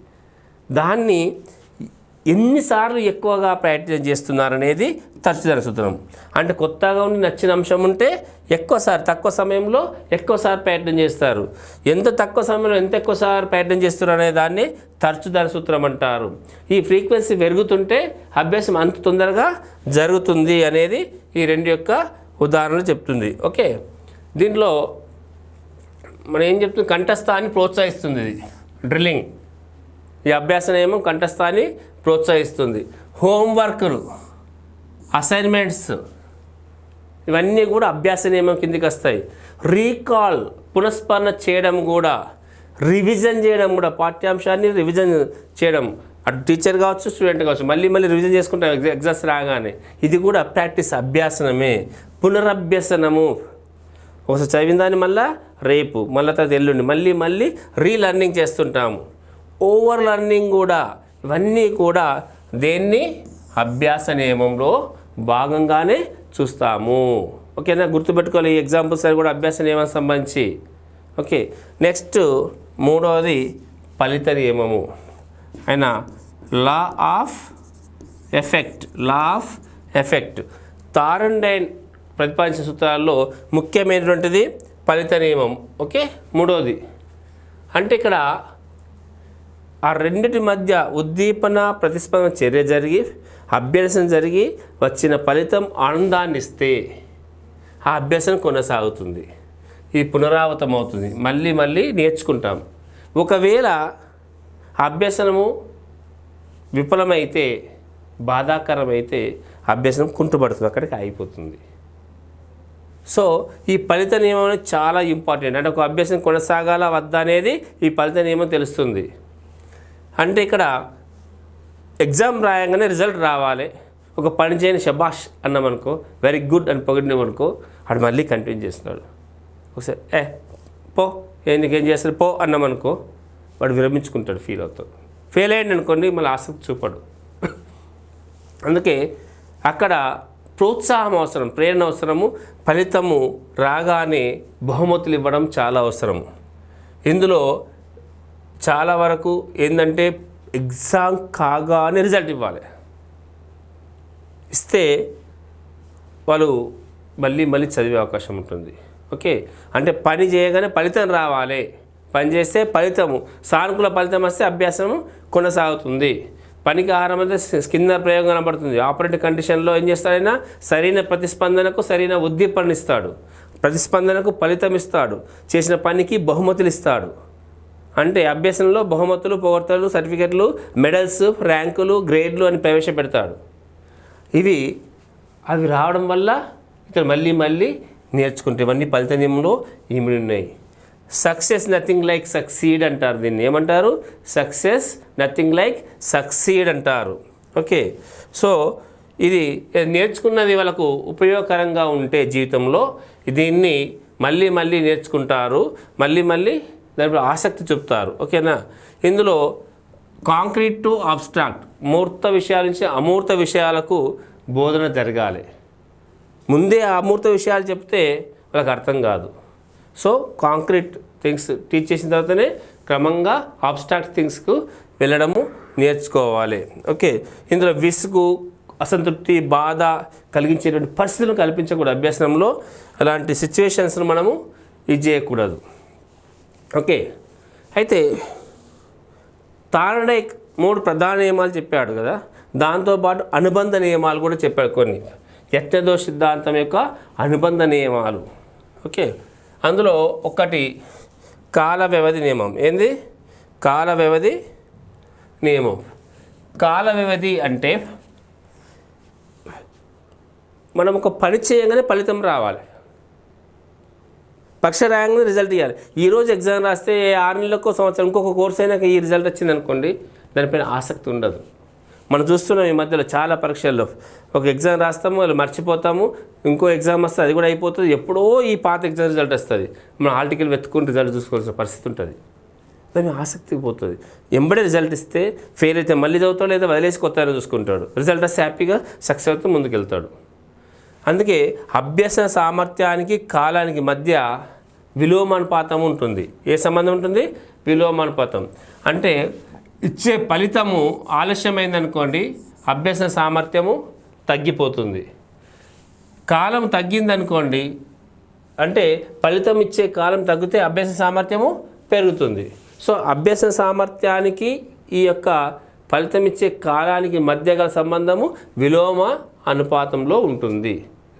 దాన్ని ఎన్నిసార్లు ఎక్కువగా ప్రాక్టీస్ చేస్తున్నారనేది తరచుదన సూత్రం. అంటే కొత్తగా ఉండి నచ్చిన అంశం ఉంటే ఎక్కువసారి, తక్కువ సమయంలో ఎక్కువసారి ప్రయత్నం చేస్తారు. ఎంత తక్కువ సమయంలో ఎంత ఎక్కువసారి ప్రయత్నం చేస్తారు అనే దాన్ని తరచుదన సూత్రం అంటారు. ఈ ఫ్రీక్వెన్సీ పెరుగుతుంటే అభ్యాసం అంత తొందరగా జరుగుతుంది అనేది ఈ 2 యొక్క ఉదాహరణలు చెప్తుంది. ఓకే. దీంట్లో మనం ఏం చెప్తుంది? కంఠస్థాన్ని ప్రోత్సహిస్తుంది ఇది డ్రిల్లింగ్. ఈ అభ్యాస నియమం కంఠస్థాన్ని ప్రోత్సహిస్తుంది. హోంవర్క్లు, అసైన్మెంట్స్ ఇవన్నీ కూడా అభ్యాస నియమం కిందకి వస్తాయి. రీకాల్, పునఃస్మరణ చేయడం కూడా, రివిజన్ చేయడం కూడా, పాఠ్యాంశాన్ని రివిజన్ చేయడం, అటు టీచర్ కావచ్చు స్టూడెంట్ కావచ్చు మళ్ళీ మళ్ళీ రివిజన్ చేసుకుంటాం ఎగ్జామ్స్ రాగానే, ఇది కూడా ప్రాక్టీస్ అభ్యాసనమే. పునరభ్యసనము, ఒకసారి చదివిన దాన్ని మళ్ళీ రేపు, మళ్ళీ తర్వాత ఎల్లుండి మళ్ళీ మళ్ళీ రీలర్నింగ్ చేస్తుంటాము. ఓవర్ లర్నింగ్ కూడా, ఇవన్నీ కూడా దేన్ని అభ్యాస నియమంలో భాగంగానే చూస్తాము. ఓకేనా, గుర్తుపెట్టుకోవాలి. ఈ ఎగ్జాంపుల్స్ అవి కూడా అభ్యాస నియమానికి సంబంధించి. ఓకే, నెక్స్ట్ మూడవది ఫలిత నియమము అయిన లా ఆఫ్ ఎఫెక్ట్. థార్న్డైన్ ప్రతిపాదించిన సూత్రాల్లో ముఖ్యమైనటువంటిది ఫలిత నియమం. ఓకే, మూడవది అంటే ఇక్కడ ఆ రెండిటి మధ్య ఉద్దీపన ప్రతిస్పందన చర్య జరిగి అభ్యసనం జరిగి వచ్చిన ఫలితం ఆనందాన్ని ఇస్తే ఆ అభ్యసనం కొనసాగుతుంది, ఇది పునరావృతం అవుతుంది, మళ్ళీ మళ్ళీ నేర్చుకుంటాం. ఒకవేళ అభ్యసనము విఫలమైతే, బాధాకరమైతే అభ్యసనం కుంటుపడుతుంది, అక్కడికి అయిపోతుంది. సో ఈ ఫలిత నియమం అనేది చాలా ఇంపార్టెంట్. అంటే ఒక అభ్యసనం కొనసాగాల వద్ద అనేది ఈ ఫలిత నియమం తెలుస్తుంది. అంటే ఇక్కడ ఎగ్జామ్ రాయంగానే రిజల్ట్ రావాలి, ఒక పని చేయని శబాష్ అన్నామనుకో, వెరీ గుడ్ అని పొగిడినామనుకో, వాడు మళ్ళీ కంటిన్యూ చేస్తున్నాడు. ఒకసారి పో నీకేం చేస్తాడు పో అన్నామనుకో, వాడు విరమించుకుంటాడు, ఫీల్ అవుతాడు. ఫెయిల్ అయ్యండి అనుకోండి, మళ్ళీ ఆసక్తి చూపడు. అందుకే అక్కడ ప్రోత్సాహం అవసరం, ప్రేరణ అవసరము. ఫలితము రాగానే బహుమతులు ఇవ్వడం చాలా అవసరము. ఇందులో చాలా వరకు ఏంటంటే ఎగ్జామ్ కాగానే రిజల్ట్ ఇవ్వాలి. ఇస్తే వాళ్ళు మళ్ళీ చదివే అవకాశం ఉంటుంది. ఓకే, అంటే పని చేయగానే ఫలితం రావాలి. పని చేస్తే ఫలితము, సానుకూల ఫలితం వస్తే అభ్యాసము కొనసాగుతుంది. పనికి ఆహారం అంటే స్కిన్నర్ ప్రయోగం కనబడుతుంది. ఆపరేటివ్ కండిషన్లో ఏం చేస్తాడైనా సరైన ప్రతిస్పందనకు సరైన ఉద్దీపన ఇస్తాడు, ప్రతిస్పందనకు ఫలితం ఇస్తాడు, చేసిన పనికి బహుమతులు ఇస్తాడు. అంటే అభ్యసనంలో బహుమతులు, పొగడ్తలు, సర్టిఫికెట్లు, మెడల్స్, ర్యాంకులు, గ్రేడ్లు అని ప్రవేశపెడతాడు. అవి రావడం వల్ల ఇక్కడ మళ్ళీ నేర్చుకుంటే ఇవన్నీ ఫలిత నియమంలో ఇమిడి ఉన్నాయి. సక్సెస్ నథింగ్ లైక్ సక్సీడ్ అంటారు. దీన్ని ఏమంటారు? సక్సెస్ నథింగ్ లైక్ సక్సీడ్ అంటారు. ఓకే, సో ఇది నేర్చుకున్నది వాళ్ళకు ఉపయోగకరంగా ఉంటే జీవితంలో దీన్ని మళ్ళీ నేర్చుకుంటారు, మళ్ళీ దానిపై ఆసక్తి చూపుతారు. ఓకేనా, ఇందులో కాంక్రీట్ టు అబ్స్ట్రాక్ట్, మూర్త విషయాల నుంచి అమూర్త విషయాలకు బోధన జరగాలి. ముందే అమూర్త విషయాలు చెప్తే వాళ్ళకి అర్థం కాదు. సో కాంక్రీట్ థింగ్స్ టీచ్ చేసిన తర్వాతనే క్రమంగా అబ్స్ట్రాక్ట్ థింగ్స్కు వెళ్ళడము నేర్చుకోవాలి. ఓకే, ఇందులో విసుగు, అసంతృప్తి, బాధ కలిగించేటువంటి పరిస్థితులను కల్పించకూడదు. అభ్యసనంలో అలాంటి సిచ్యువేషన్స్ను మనము ఇది చేయకూడదు. ఓకే, అయితే థార్న్డైక్ 3 ప్రధాన నియమాలు చెప్పాడు కదా, దాంతోపాటు అనుబంధ నియమాలు కూడా చెప్పాడు కొన్ని. యజ్ఞదోష సిద్ధాంతం యొక్క అనుబంధ నియమాలు. ఓకే, అందులో ఒకటి కాల వ్యవధి నియమం. ఏంది? కాల వ్యవధి నియమం. కాల వ్యవధి అంటే మనం ఒక పని చేయగానే ఫలితం రావాలి, పరీక్ష రాయంగానే రిజల్ట్ ఇవ్వాలి. ఈరోజు ఎగ్జామ్ రాస్తే 6 నెలలకు సంవత్సరం ఇంకొక కోర్స్ అయినాక ఈ రిజల్ట్ వచ్చింది అనుకోండి, దానిపైన ఆసక్తి ఉండదు. మనం చూస్తున్నాం ఈ మధ్యలో చాలా పరీక్షల్లో ఒక ఎగ్జామ్ రాస్తాము, వాళ్ళు మర్చిపోతాము, ఇంకో ఎగ్జామ్ వస్తుంది, అది కూడా అయిపోతుంది. ఎప్పుడో ఈ పాత ఎగ్జామ్ రిజల్ట్ వస్తుంది, మనం హాల్ టికెట్ వెతుకుని రిజల్ట్ చూసుకోవాల్సిన పరిస్థితి ఉంటుంది. దాని ఆసక్తికి పోతుంది. ఎంబడే రిజల్ట్ ఇస్తే ఫెయిల్ అయితే మళ్ళీ చదువుతాడు, లేదా వదిలేసి కొత్త చూసుకుంటాడు. రిజల్ట్ వస్తే హ్యాపీగా సక్సెస్ అవుతూ ముందుకెళ్తాడు. అందుకే అభ్యసన సామర్థ్యానికి కాలానికి మధ్య విలోమానుపాతం ఉంటుంది. ఏ సంబంధం ఉంటుంది? విలోమానుపాతం. అంటే ఇచ్చే ఫలితము ఆలస్యమైందనుకోండి, అభ్యసన సామర్థ్యము తగ్గిపోతుంది. కాలం తగ్గిందనుకోండి, అంటే ఫలితం ఇచ్చే కాలం తగ్గితే అభ్యసన సామర్థ్యము పెరుగుతుంది. సో అభ్యసన సామర్థ్యానికి ఈ యొక్క ఫలితం ఇచ్చే కాలానికి మధ్య గల సంబంధము విలోమ అనుపాతంలో ఉంటుంది,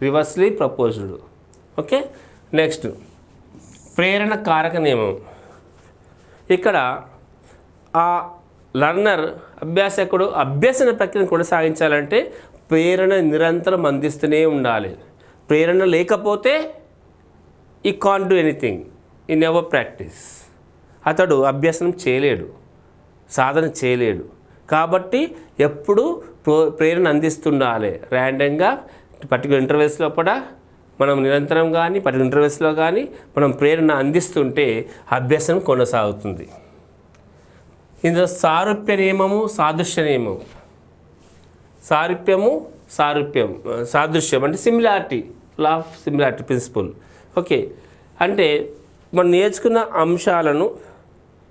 రివర్స్లీ ప్రపోజ్డ్. ఓకే, నెక్స్ట్ ప్రేరణ కారక నియమం. ఇక్కడ ఆ లర్నర్, అభ్యాసకుడు అభ్యసన ప్రక్రియను కొనసాగించాలంటే ప్రేరణ నిరంతరం అందిస్తూనే ఉండాలి. ప్రేరణ లేకపోతే ఈ కాంట్ డూ ఎనీథింగ్, ఈ నెవర్ ప్రాక్టీస్. అతడు అభ్యసనం చేయలేడు, సాధన చేయలేడు. కాబట్టి ఎప్పుడు ప్రేరణ అందిస్తుండాలి. ర్యాండంగా పర్టికులర్ ఇంటర్వెల్స్లో కూడా మనం నిరంతరం కానీ పర్టికులర్ ఇంటర్వెల్స్లో కానీ మనం ప్రేరణ అందిస్తుంటే అభ్యసనం కొనసాగుతుంది. ఇందులో సారూప్య నియమము, సాదృశ్య నియమం. సాదృశ్యం అంటే similarity, law of similarity principle. Okay, అంటే మనం నేర్చుకున్న అంశాలను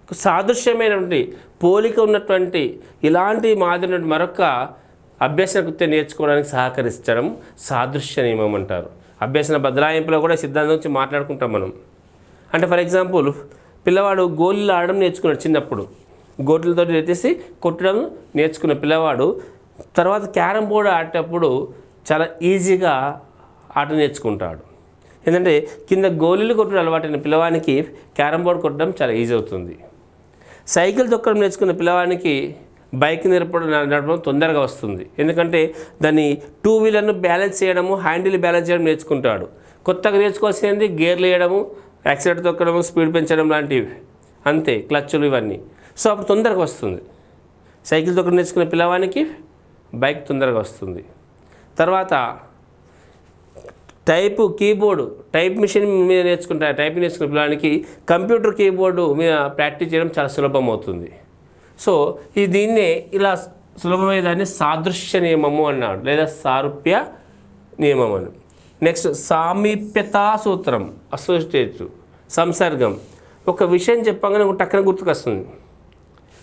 సాదృశ్యమైనటువంటి పోలిక ఉన్నటువంటి ఇలాంటి మాదిరి మరొక అభ్యసనకృత్యం నేర్చుకోవడానికి సహకరించడం సాదృశ్య నియమం అంటారు. అభ్యసన బదలాయింపులో కూడా సిద్ధాంతం నుంచి మాట్లాడుకుంటాం మనం. అంటే ఫర్ ఎగ్జాంపుల్, పిల్లవాడు గోళీలు ఆడడం నేర్చుకున్నాడు చిన్నప్పుడు, గోట్లతో ఎత్తేసి కొట్టడం నేర్చుకున్న పిల్లవాడు తర్వాత క్యారమ్ బోర్డు ఆడేటప్పుడు చాలా ఈజీగా ఆట నేర్చుకుంటాడు. ఎందుకంటే కింద గోళీలు కొట్టడం అలవాటైన పిల్లవానికి క్యారమ్ బోర్డు కొట్టడం చాలా ఈజీ అవుతుంది. సైకిల్ తొక్కడం నేర్చుకున్న పిల్లవానికి బైక్ నడపడం తొందరగా వస్తుంది. ఎందుకంటే దాన్ని 2 వీలర్ను బ్యాలెన్స్ చేయడము, హ్యాండిల్ బ్యాలెన్స్ చేయడం నేర్చుకుంటాడు. కొత్తగా నేర్చుకోవాల్సింది గేర్లు వేయడము, యాక్సిలేటర్ తొక్కడము, స్పీడ్ పెంచడం లాంటివి, అంతే, క్లచ్లు ఇవన్నీ. సో అప్పుడు తొందరగా వస్తుంది. సైకిల్ తొక్కడం నేర్చుకున్న పిల్లవానికి బైక్ తొందరగా వస్తుంది. తర్వాత టైప్ మిషన్ మీద టైపింగ్ నేర్చుకున్న పిల్లవానికి కంప్యూటర్ కీబోర్డు మీద ప్రాక్టీస్ చేయడం చాలా సులభం అవుతుంది. సో దీన్నే ఇలా సులభమైన దాన్ని సాదృశ్య నియమము అన్నాడు, లేదా సారూప్య నియమం అని. నెక్స్ట్ సామీప్యతా సూత్రం, అసోసియేటివ్, సంసర్గం. ఒక విషయం చెప్పగానే ఒక టక్కన గుర్తుకొస్తుంది.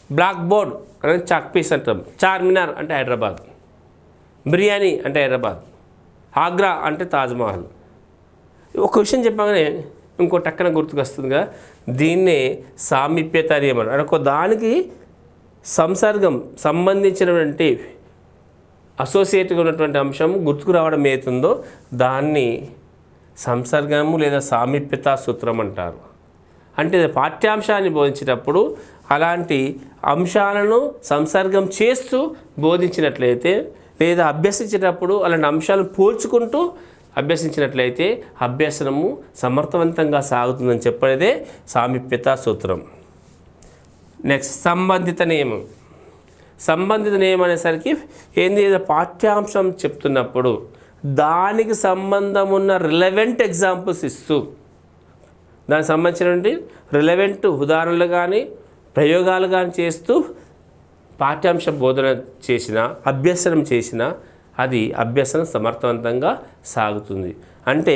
బ్లాక్ బోర్డ్ అంటే చాక్ పీస్ అంటాం, చార్మినార్ అంటే హైదరాబాద్, బిర్యానీ అంటే హైదరాబాద్, ఆగ్రా అంటే తాజ్మహల్. ఒక విషయం చెప్పగానే ఇంకో టక్కన గుర్తుకొస్తుందిగా, దీన్నే సామీప్యత నియమం. అంటే ఒక దానికి సంసర్గం సంబంధించినటువంటి అసోసియేట్గా ఉన్నటువంటి అంశం గుర్తుకు రావడం ఏతుందో దాన్ని సంసర్గము లేదా సామీప్యతా సూత్రం అంటారు. అంటే పాఠ్యాంశాన్ని బోధించేటప్పుడు అలాంటి అంశాలను సంసర్గం చేస్తూ బోధించినట్లయితే, లేదా అభ్యసించేటప్పుడు అలాంటి అంశాలను పోల్చుకుంటూ అభ్యసించినట్లయితే అభ్యసనము సమర్థవంతంగా సాగుతుందని చెప్పేదే సామీప్యతా సూత్రం. నెక్స్ట్ సంబంధిత నియమం. సంబంధిత నియమం అనేసరికి ఏంది, పాఠ్యాంశం చెప్తున్నప్పుడు దానికి సంబంధం ఉన్న రిలవెంట్ ఎగ్జాంపుల్స్ ఇస్తూ, దానికి సంబంధించినటువంటి రిలవెంట్ ఉదాహరణలు కానీ ప్రయోగాలు కానీ చేస్తూ పాఠ్యాంశ బోధన చేసిన, అభ్యసనం చేసిన అది అభ్యసనం సమర్థవంతంగా సాగుతుంది. అంటే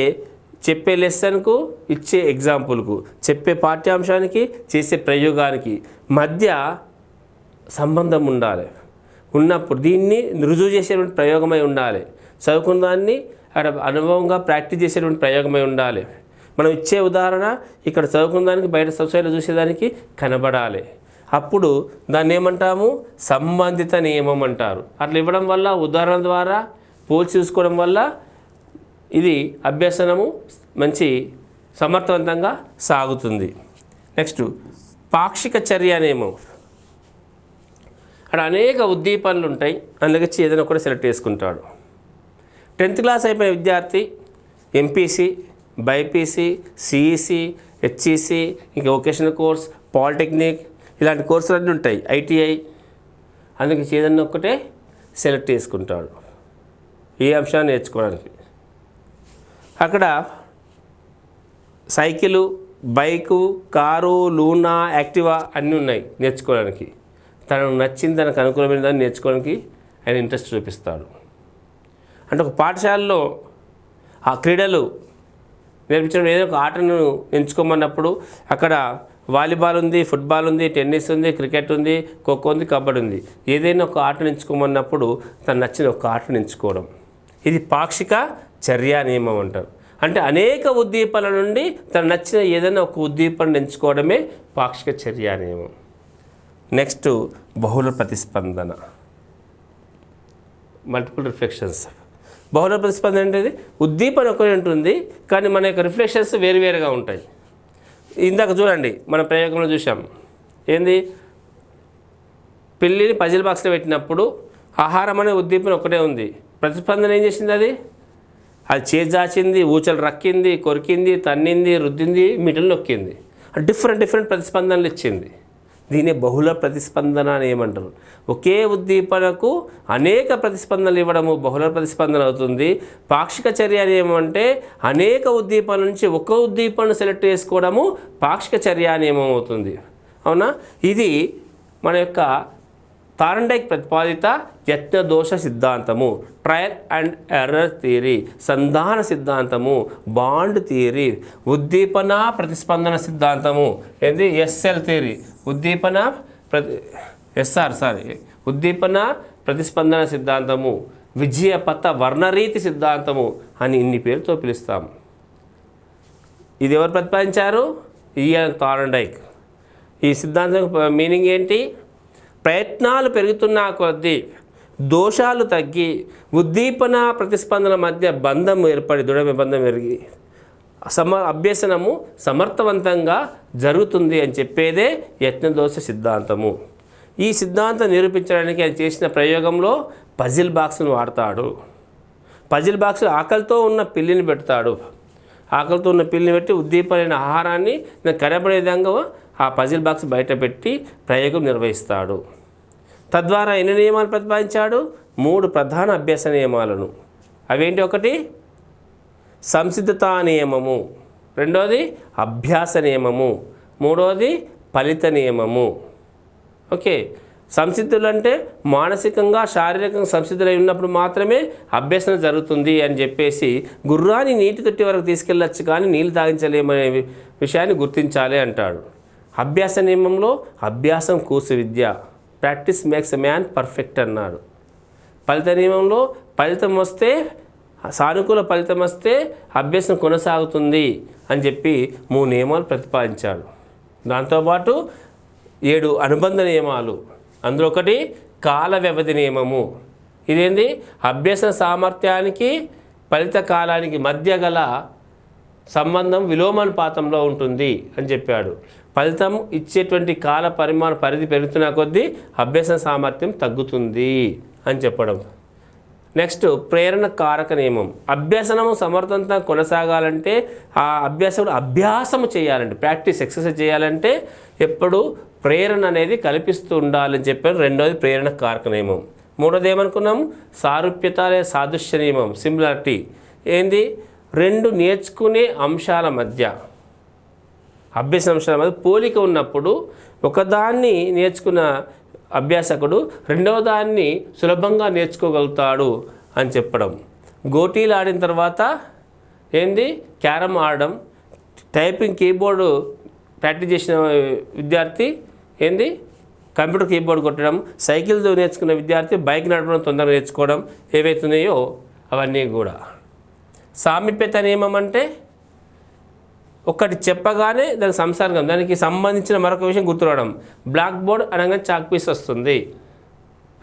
చెప్పే లెసన్కు, ఇచ్చే ఎగ్జాంపుల్కు, చెప్పే పాఠ్యాంశానికి, చేసే ప్రయోగానికి మధ్య సంబంధం ఉండాలి. ఉన్నప్పుడు దీన్ని రుజువు చేసేటువంటి ప్రయోగమై ఉండాలి. చదువుకున్న దాన్ని అక్కడ అనుభవంగా ప్రాక్టీస్ చేసేటువంటి ప్రయోగమై ఉండాలి. మనం ఇచ్చే ఉదాహరణ ఇక్కడ చదువుకున్న దానికి బయట సొసైటీలో చూసేదానికి కనబడాలి. అప్పుడు దాన్ని ఏమంటాము, సంబంధిత నియమం అంటారు. అట్లా ఇవ్వడం వల్ల, ఉదాహరణ ద్వారా పోల్చి చూసుకోవడం వల్ల ఇది అభ్యసనము మంచి సమర్థవంతంగా సాగుతుంది. నెక్స్ట్ పాక్షిక చర్య నియమం. అక్కడ అనేక ఉద్దీపనలు ఉంటాయి, అందులోకి ఏదైనా కూడా సెలెక్ట్ చేసుకుంటాడు. 10th క్లాస్ అయిపోయిన విద్యార్థి ఎంపీసీ, బైపీసీ, సిఈసి, హెచ్ఈసి, ఇంకా వొకేషనల్ కోర్స్, పాలిటెక్నిక్ ఇలాంటి కోర్సులు అన్నీ ఉంటాయి, ఐటీఐ. అందుకే ఏదన్నా ఒక్కటే సెలెక్ట్ చేసుకుంటాడు ఏ అంశాన్ని నేర్చుకోవడానికి. అక్కడ cycle, bike, car, Luna, Activa అన్నీ ఉన్నాయి నేర్చుకోవడానికి. తనకు నచ్చింది, తనకు అనుకూలమైన దాన్ని నేర్చుకోవడానికి ఆయన ఇంట్రెస్ట్ చూపిస్తాడు. అంటే ఒక పాఠశాలలో ఆ క్రీడలు నేర్పించడం, ఏదో ఒక ఆటను ఎంచుకోమన్నప్పుడు అక్కడ వాలీబాల్ ఉంది, ఫుట్బాల్ ఉంది, టెన్నిస్ ఉంది, క్రికెట్ ఉంది, ఖోఖో ఉంది, కబడ్డీ ఉంది. ఏదైనా ఒక ఆటను ఎంచుకోమన్నప్పుడు తను నచ్చిన ఒక ఆటను ఎంచుకోవడం, ఇది పాక్షిక చర్యా నియమం అంటారు. అంటే అనేక ఉద్దీపనల నుండి తను నచ్చిన ఏదైనా ఒక ఉద్దీపనను ఎంచుకోవడమే పాక్షిక చర్యా నియమం. నెక్స్ట్ బహుళ ప్రతిస్పందన, మల్టిపుల్ రిఫ్లెక్షన్స్. బహుళ ప్రతిస్పందన అంటే ఉద్దీపన ఒకటి ఉంటుంది, కానీ మన యొక్క రిఫ్లెక్షన్స్ వేరువేరుగా ఉంటాయి. ఇందాక చూడండి, మన ప్రయోగంలో చూసాం, ఏంది, పిల్లిని పజిల్ బాక్స్లో పెట్టినప్పుడు ఆహారం అనే ఉద్దీపన ఒకటే ఉంది, ప్రతిస్పందన ఏం చేసింది, అది చేజాచింది, ఊచలు రక్కింది, కొరికింది, తన్నింది, రుద్దింది, మిటలు నొక్కింది, డిఫరెంట్ ప్రతిస్పందనలు ఇచ్చింది. దీన్ని బహుళ ప్రతిస్పందన అని ఏమంటారు. ఒకే ఉద్దీపనకు అనేక ప్రతిస్పందనలు ఇవ్వడము బహుళ ప్రతిస్పందన అవుతుంది. పాక్షిక చర్య నియమం అంటే అనేక ఉద్దీపనల నుంచి ఒక ఉద్దీపనను సెలెక్ట్ చేసుకోవడము పాక్షిక చర్య నియమం అవుతుంది. అవునా? ఇది మన యొక్క థార్న్డైక్ ప్రతిపాదిత యత్న దోష సిద్ధాంతము, ట్రయల్ అండ్ ఎర్రర్ థియరీ, సంధాన సిద్ధాంతము, బాండ్ థియరీ, ఉద్దీపన ప్రతిస్పందన సిద్ధాంతము, ఏంది ఎస్ఎల్ థియరీ, ఉద్దీపన ప్రతిస్పందన సిద్ధాంతము, విజయపథ వర్ణరీతి సిద్ధాంతము అని ఇన్ని పేరుతో పిలుస్తాం. ఇది ఎవరు ప్రతిపాదించారు? Ian Thorndike. ఈ సిద్ధాంతం మీనింగ్ ఏంటి? ప్రయత్నాలు పెరుగుతున్న కొద్దీ దోషాలు తగ్గి ఉద్దీపన ప్రతిస్పందన మధ్య బంధం ఏర్పడి దృఢ బంధం పెరిగి అభ్యసనము సమర్థవంతంగా జరుగుతుంది అని చెప్పేదే యత్నదోష సిద్ధాంతము. ఈ సిద్ధాంతం నిరూపించడానికి ఆయన చేసిన ప్రయోగంలో పజిల్ బాక్స్ను వాడతాడు. పజిల్ బాక్స్ ఆకలితో ఉన్న పిల్లిని పెడతాడు. ఆకలితో ఉన్న పిల్లిని పెట్టి ఉద్దీపనైన ఆహారాన్ని కనబడే విధంగా ఆ పజిల్ బాక్స్ బయట పెట్టి ప్రయోగం నిర్వహిస్తాడు. తద్వారా ఎన్ని నియమాలు ప్రతిపాదించాడు? 3 ప్రధాన అభ్యాస నియమాలను. అవేంటి? ఒకటి సంసిద్ధతా నియమము, రెండోది అభ్యాస నియమము, మూడోది ఫలిత నియమము. ఓకే, సంసిద్ధులు అంటే మానసికంగా శారీరకంగా సంసిద్ధులై ఉన్నప్పుడు మాత్రమే అభ్యసనం జరుగుతుంది అని చెప్పేసి గుర్రాన్ని నీటి తొట్టి వరకు తీసుకెళ్ళచ్చు కానీ నీళ్ళు తాగించలేమనే విషయాన్ని గుర్తించాలి అంటాడు. అభ్యాస నియమంలో అభ్యాసం కూసు విద్య, practice makes a man perfect అన్నాడు. ఫలిత నియమంలో ఫలితం వస్తే, సానుకూల ఫలితం వస్తే అభ్యాసం కొనసాగుతుంది అని చెప్పి 3 నియమాలు ప్రతిపాదించాడు. దాంతోపాటు 7 అనుబంధ నియమాలు. అందులో ఒకటి కాల వ్యవధి నియమము. ఇదేంది? అభ్యసన సామర్థ్యానికి ఫలిత కాలానికి మధ్య గల సంబంధం విలోమానుపాతంలో ఉంటుంది అని చెప్పాడు. ఫలితం ఇచ్చేటువంటి కాల పరిధి పెరుగుతున్న కొద్దీ అభ్యసన సామర్థ్యం తగ్గుతుంది అని చెప్పడం. నెక్స్ట్ ప్రేరణ కారక నియమం. అభ్యసనము సమర్థంగా కొనసాగాలంటే ఆ అభ్యాసము చేయాలంటే, ప్రాక్టీస్ ఎక్సర్సైజ్ చేయాలంటే ఎప్పుడు ప్రేరణ అనేది కల్పిస్తూ ఉండాలని చెప్పారు. రెండోది ప్రేరణ కారక నియమం. మూడోది ఏమనుకున్నాము? సారూప్యత లేదా సాదృశ్య నియమం, సిమిలారిటీ. ఏంది? 2 నేర్చుకునే అంశాల మధ్య, అభ్యాస అంశాల మధ్య పోలిక ఉన్నప్పుడు ఒకదాన్ని నేర్చుకున్న అభ్యాసకుడు రెండవ దాన్ని సులభంగా నేర్చుకోగలుగుతాడు అని చెప్పడం. గోటీలు ఆడిన తర్వాత ఏంది? క్యారమ్ ఆడడం, టైపింగ్ కీబోర్డు ప్రాక్టీస్ చేసిన విద్యార్థి ఏంది? కంప్యూటర్ కీబోర్డ్ కొట్టడం, సైకిల్ నేర్చుకున్న విద్యార్థి బైక్ నడపడం తొందరగా నేర్చుకోవడం ఏవైతున్నాయో అవన్నీ కూడా. సామీప్యత నియమం అంటే ఒకటి చెప్పగానే దానికి సంసర్గం, దానికి సంబంధించిన మరొక విషయం గుర్తురావడం. బ్లాక్ బోర్డ్ అనగా చాక్ పీస్ వస్తుంది,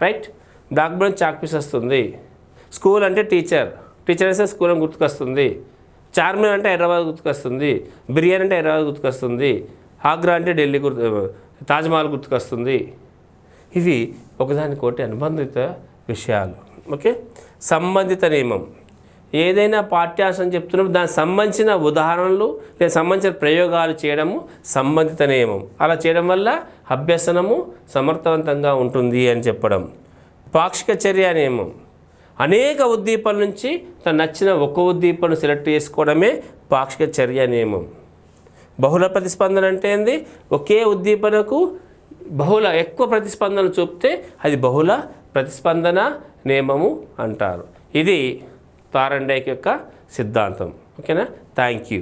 right? Black board chalk piece వస్తుంది. స్కూల్ అంటే టీచర్ అంటే స్కూల్ అని గుర్తుకొస్తుంది. చార్మినార్ అంటే హైదరాబాద్ గుర్తుకొస్తుంది. బిర్యానీ అంటే హైదరాబాద్ గుర్తుకొస్తుంది. ఆగ్రా అంటే ఢిల్లీ తాజ్మహల్ గుర్తుకొస్తుంది. ఇవి ఒకదానికొకటి అనుబంధిత విషయాలు. ఓకే, సంబంధిత నియమం. ఏదైనా పాఠ్యాంశం చెప్తున్నప్పుడు దానికి సంబంధించిన ఉదాహరణలు లేదా సంబంధించిన ప్రయోగాలు చేయడము సంబంధిత నియమం. అలా చేయడం వల్ల అభ్యసనము సమర్థవంతంగా ఉంటుంది అని చెప్పడం. పాక్షిక చర్య నియమం. అనేక ఉద్దీపనల నుంచి తను నచ్చిన ఒక ఉద్దీపన సెలెక్ట్ చేసుకోవడమే పాక్షిక చర్య నియమం. బహుళ ప్రతిస్పందన అంటే ఏంది? ఒకే ఉద్దీపనకు ఎక్కువ ప్రతిస్పందన చూపితే అది బహుళ ప్రతిస్పందన నియమము అంటారు. ఇది థార్న్డైక్ యొక్క సిద్ధాంతం. ఓకేనా? Thank you.